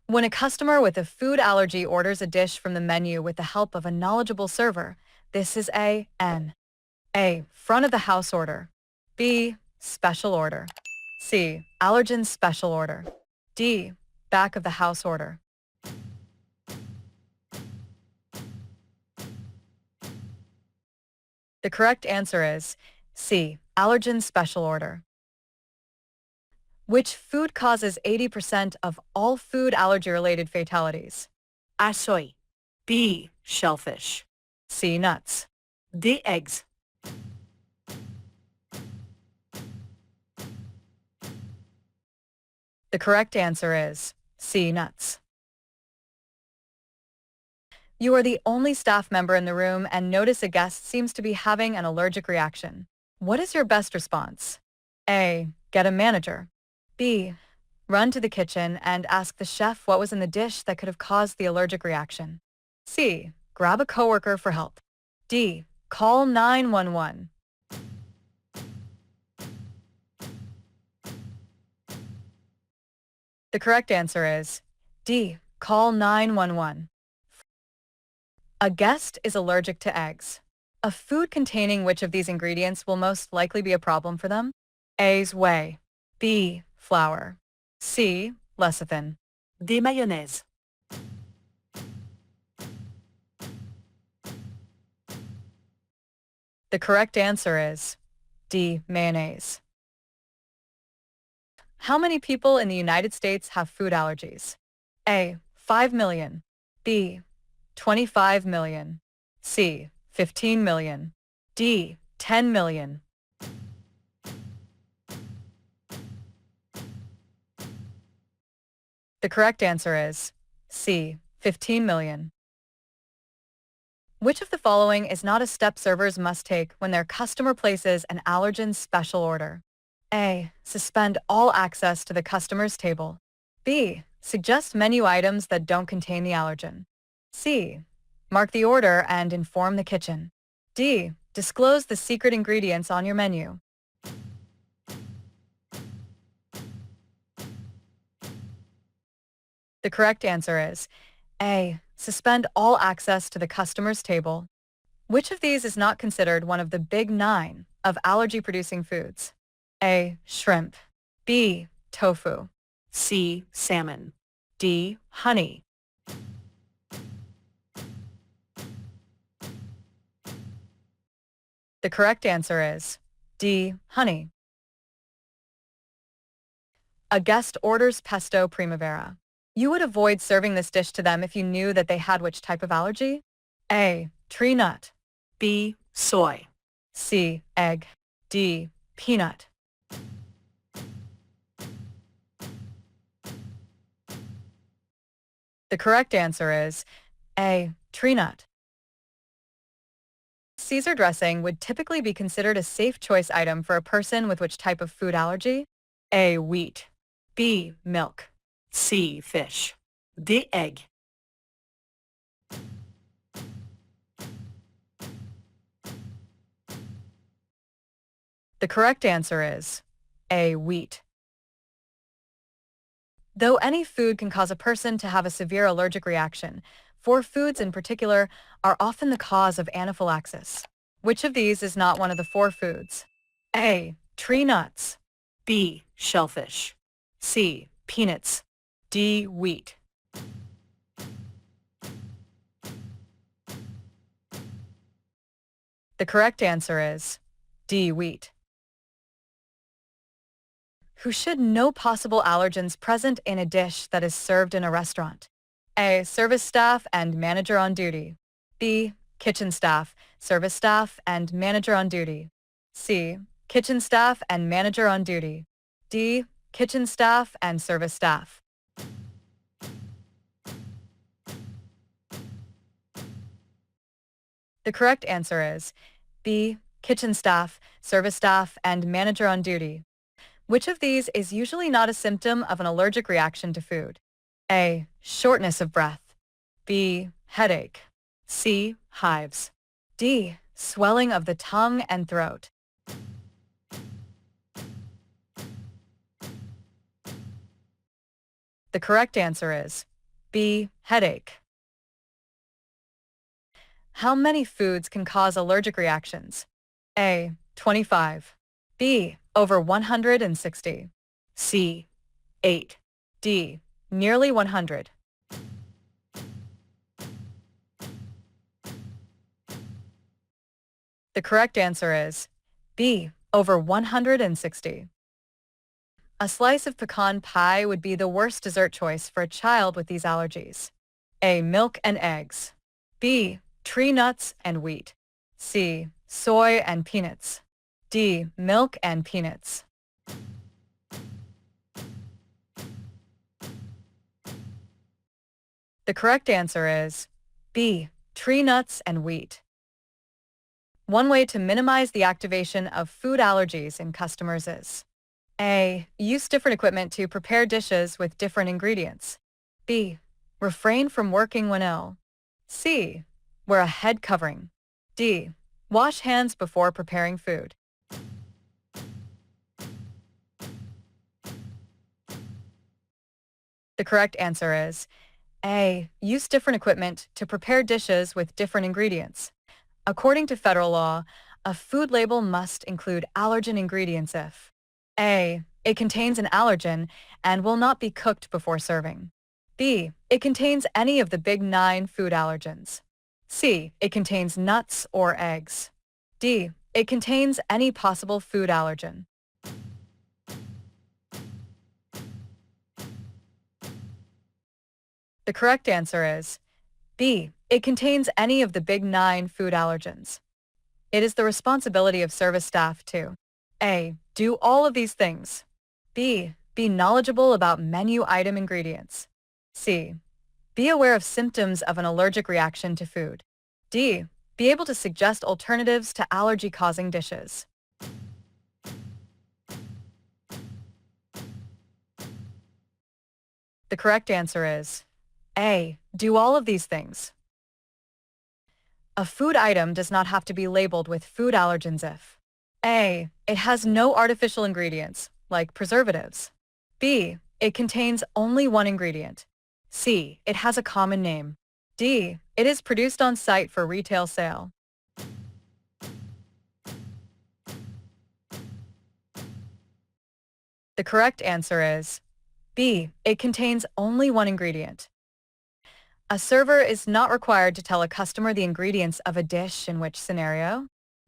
When a customer with a food allergy orders a dish from the menu with the help of a knowledgeable server, this is A. Front of the house order. B. Special order. C. Allergen special order. D. Back of the house order. The correct answer is C. Allergen special order. Which food causes 80% of all food allergy-related fatalities? A. Soy. B. Shellfish. C. Nuts. D. Eggs. The correct answer is C. Nuts. You are the only staff member in the room and notice a guest seems to be having an allergic reaction. What is your best response? A. Get a manager. B. Run to the kitchen and ask the chef what was in the dish that could have caused the allergic reaction. C. Grab a coworker for help. D. Call 911. The correct answer is D. Call 911. A guest is allergic to eggs. A food containing which of these ingredients will most likely be a problem for them? A's whey. B. Flour. C. Lecithin. D. Mayonnaise. The correct answer is D. Mayonnaise. How many people in the United States have food allergies? A. 5 million. B. 25 million. C. 15 million. D. 10 million. The correct answer is C. 15 million. Which of the following is not a step servers must take when their customer places an allergen special order? A. Suspend all access to the customer's table. B. Suggest menu items that don't contain the allergen. C. Mark the order and inform the kitchen. D. Disclose the secret ingredients on your menu. The correct answer is A. Suspend all access to the customer's table. Which of these is not considered one of the big 9 of allergy-producing foods? A. Shrimp. B. Tofu. C. Salmon. D. Honey. The correct answer is D. Honey. A guest orders pesto primavera. You would avoid serving this dish to them if you knew that they had which type of allergy? A. Tree nut. B. Soy. C. Egg. D. Peanut. The correct answer is A. Tree nut. Caesar dressing would typically be considered a safe choice item for a person with which type of food allergy? A. Wheat. B. Milk. C. Fish. D. Egg. The correct answer is A. Wheat. Though any food can cause a person to have a severe allergic reaction, 4 foods in particular are often the cause of anaphylaxis. Which of these is not one of the 4 foods? A. Tree nuts. B. Shellfish. C. Peanuts. D. Wheat. The correct answer is D. Wheat. Who should know possible allergens present in a dish that is served in a restaurant? A. Service staff and manager on duty. B. Kitchen staff, service staff, and manager on duty. C. Kitchen staff and manager on duty. D. Kitchen staff and service staff. The correct answer is B. Kitchen staff, service staff, and manager on duty. Which of these is usually not a symptom of an allergic reaction to food? A. Shortness of breath. B. Headache. C. Hives. D. Swelling of the tongue and throat. The correct answer is B. Headache. How many foods can cause allergic reactions? A. 25. B. Over 160. C. 8. D. Nearly 100. The correct answer is B. Over 160. A slice of pecan pie would be the worst dessert choice for a child with these allergies. A. Milk and eggs. B. Tree nuts and wheat. C. Soy and peanuts. D. Milk and peanuts. The correct answer is B. Tree nuts and wheat. One way to minimize the activation of food allergies in customers is A. Use different equipment to prepare dishes with different ingredients. B. Refrain from working when ill. C. Wear a head covering. D. Wash hands before preparing food. The correct answer is A. Use different equipment to prepare dishes with different ingredients. According to federal law, a food label must include allergen ingredients if A. It contains an allergen and will not be cooked before serving. B. It contains any of the big 9 food allergens. C. It contains nuts or eggs. D. It contains any possible food allergen. The correct answer is B. It contains any of the big 9 food allergens. It is the responsibility of service staff to A. Do all of these things. B. Be knowledgeable about menu item ingredients. C. Be aware of symptoms of an allergic reaction to food. D. Be able to suggest alternatives to allergy-causing dishes. The correct answer is A. Do all of these things. A food item does not have to be labeled with food allergens if A. It has no artificial ingredients, like preservatives. B. It contains only one ingredient. C. It has a common name. D. It is produced on site for retail sale. The correct answer is B. It contains only one ingredient. A server is not required to tell a customer the ingredients of a dish in which scenario?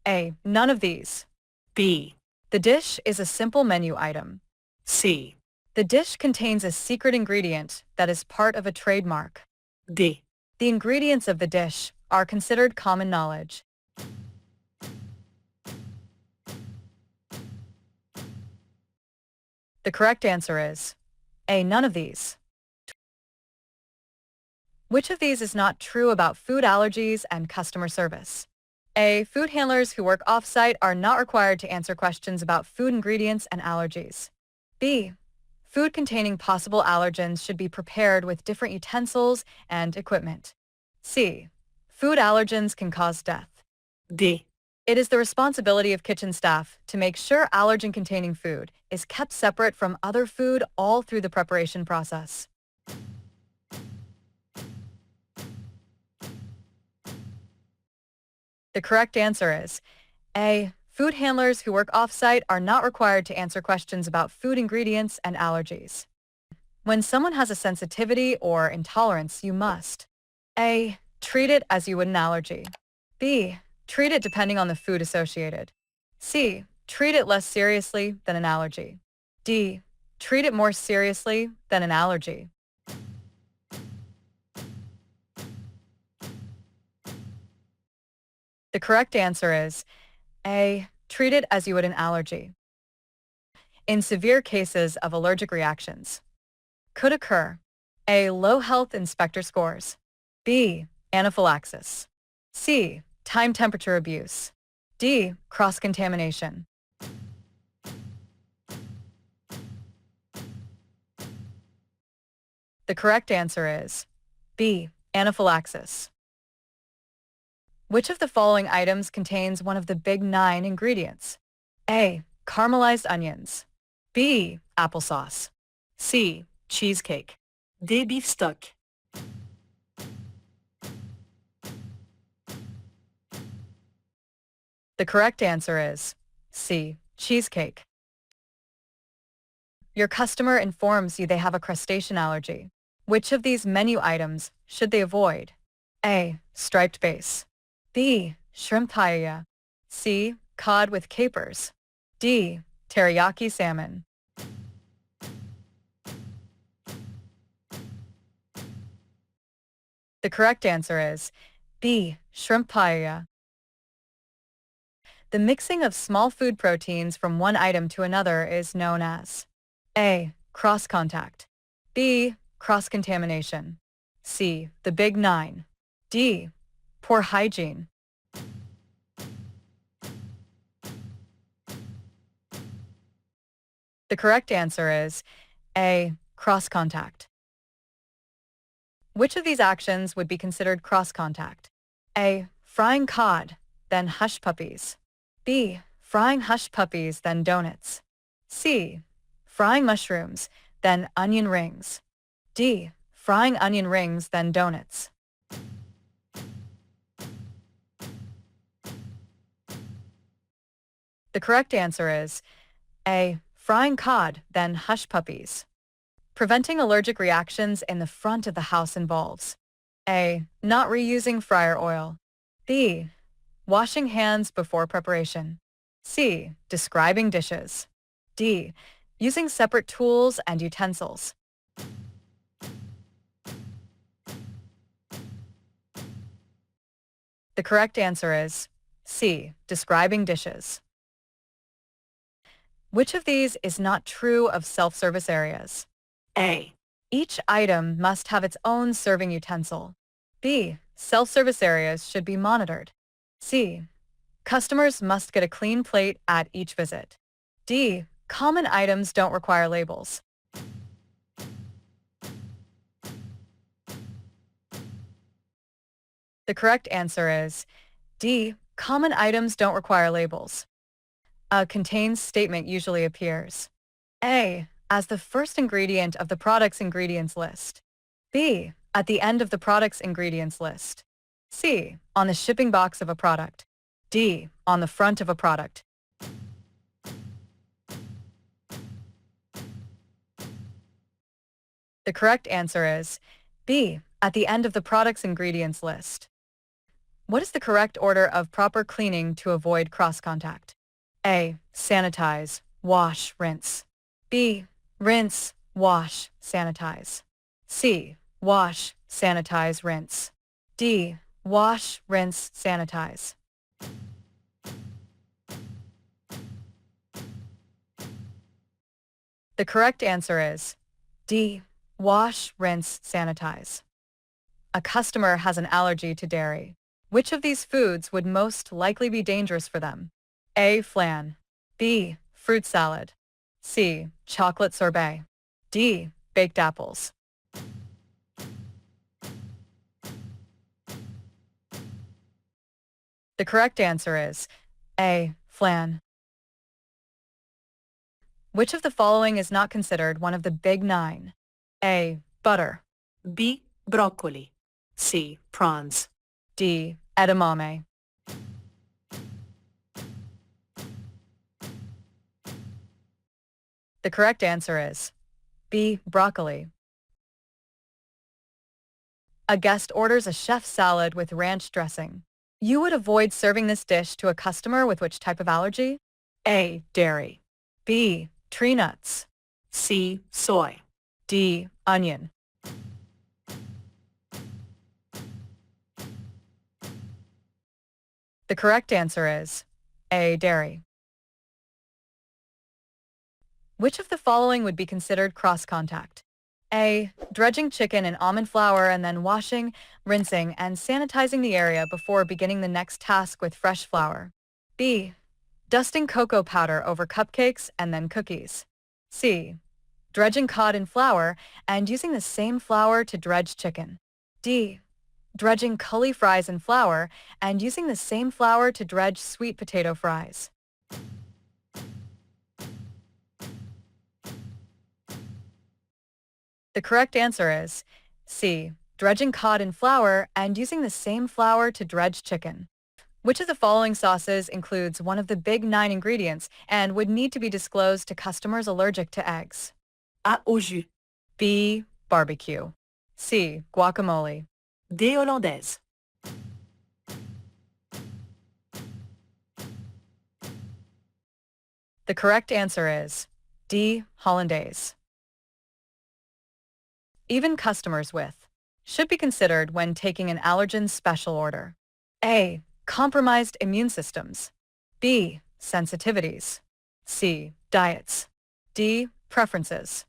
A. None of these. B. The dish is a simple menu item. C. The dish contains a secret ingredient that is part of a trademark. D. The ingredients of the dish are considered common knowledge. The correct answer is A. None of these. Which of these is not true about food allergies and customer service? A. Food handlers who work off-site are not required to answer questions about food ingredients and allergies. B. Food containing possible allergens should be prepared with different utensils and equipment. C. Food allergens can cause death. D. It is the responsibility of kitchen staff to make sure allergen-containing food is kept separate from other food all through the preparation process. The correct answer is A. Food handlers who work off-site are not required to answer questions about food ingredients and allergies. When someone has a sensitivity or intolerance, you must A. Treat it as you would an allergy. B. Treat it depending on the food associated. C. Treat it less seriously than an allergy. D. Treat it more seriously than an allergy. The correct answer is A. Treat it as you would an allergy. In severe cases of allergic reactions, could occur A. Low health inspector scores. B. Anaphylaxis. C. Time temperature abuse. D. Cross-contamination. The correct answer is B. Anaphylaxis. Which of the following items contains one of the big 9 ingredients? A. Caramelized onions. B. Applesauce. C. Cheesecake. D. Beef stock. The correct answer is C. Cheesecake. Your customer informs you they have a crustacean allergy. Which of these menu items should they avoid? A. Striped bass. B. Shrimp paella. C. Cod with capers. D. Teriyaki salmon. The correct answer is B. Shrimp paella. The mixing of small food proteins from one item to another is known as A. Cross-contact. B. Cross-contamination. C. The Big Nine. D. Poor hygiene. The correct answer is A. Cross-contact. Which of these actions would be considered cross-contact? A. Frying cod, then hush puppies. B. Frying hush puppies, then donuts. C. Frying mushrooms, then onion rings. D. Frying onion rings, then donuts. The correct answer is A. Frying cod, then hush puppies. Preventing allergic reactions in the front of the house involves A. Not reusing fryer oil. B. Washing hands before preparation. C. Describing dishes. D. Using separate tools and utensils. The correct answer is C. Describing dishes. Which of these is not true of self-service areas? A. Each item must have its own serving utensil. B. Self-service areas should be monitored. C. Customers must get a clean plate at each visit. D. Common items don't require labels. The correct answer is D. Common items don't require labels. A contains statement usually appears A. As the first ingredient of the product's ingredients list. B. At the end of the product's ingredients list. C. On the shipping box of a product. D. On the front of a product. The correct answer is B. At the end of the product's ingredients list. What is the correct order of proper cleaning to avoid cross-contact? A. Sanitize, wash, rinse. B. Rinse, wash, sanitize. C. Wash, sanitize, rinse. D. Wash, rinse, sanitize. The correct answer is D. Wash, rinse, sanitize. A customer has an allergy to dairy. Which of these foods would most likely be dangerous for them? A. Flan. B. Fruit salad. C. Chocolate sorbet. D. Baked apples. The correct answer is A. Flan. Which of the following is not considered one of the Big Nine? A. Butter. B. Broccoli. C. Prawns. D. Edamame. The correct answer is B. Broccoli. A guest orders a chef salad with ranch dressing. You would avoid serving this dish to a customer with which type of allergy? A. Dairy. B. Tree nuts. C. Soy. D. Onion. The correct answer is A. Dairy. Which of the following would be considered cross-contact? A. Dredging chicken in almond flour and then washing, rinsing, and sanitizing the area before beginning the next task with fresh flour. B. Dusting cocoa powder over cupcakes and then cookies. C. Dredging cod in flour and using the same flour to dredge chicken. D. Dredging cully fries in flour and using the same flour to dredge sweet potato fries. The correct answer is C. Dredging cod in flour and using the same flour to dredge chicken. Which of the following sauces includes one of the big 9 ingredients and would need to be disclosed to customers allergic to eggs? A. Au jus. B. Barbecue. C. Guacamole. D. Hollandaise. The correct answer is D. Hollandaise. Even customers with should be considered when taking an allergen special order. A. Compromised immune systems. B. Sensitivities. C. Diets. D. Preferences.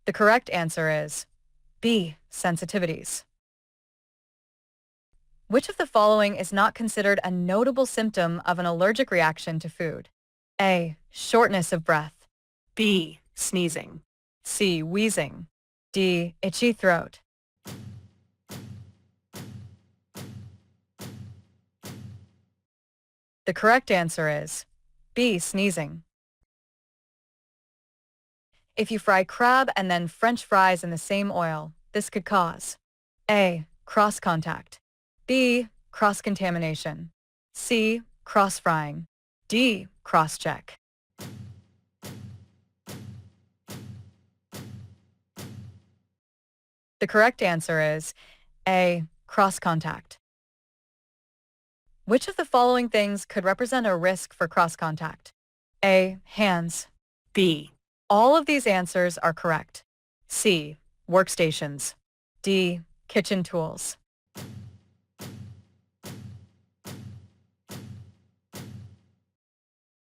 The correct answer is B. Sensitivities. Which of the following is not considered a notable symptom of an allergic reaction to food? A. Shortness of breath. B. Sneezing. C. Wheezing. D. Itchy throat. The correct answer is B. Sneezing. If you fry crab and then French fries in the same oil, this could cause A. Cross-contact. B. Cross-contamination. C. Cross-frying. D. Cross-check. The correct answer is A. Cross-contact. Which of the following things could represent a risk for cross-contact? A. Hands. B. All of these answers are correct. C. Workstations. D. Kitchen tools.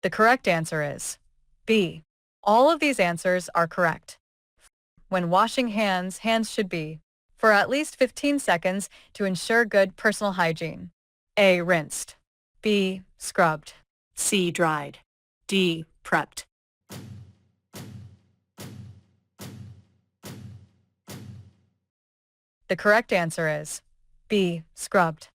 The correct answer is B. All of these answers are correct. When washing hands, hands should be for at least 15 seconds to ensure good personal hygiene. A. Rinsed. B. Scrubbed. C. Dried. D. Prepped. The correct answer is B. Scrubbed.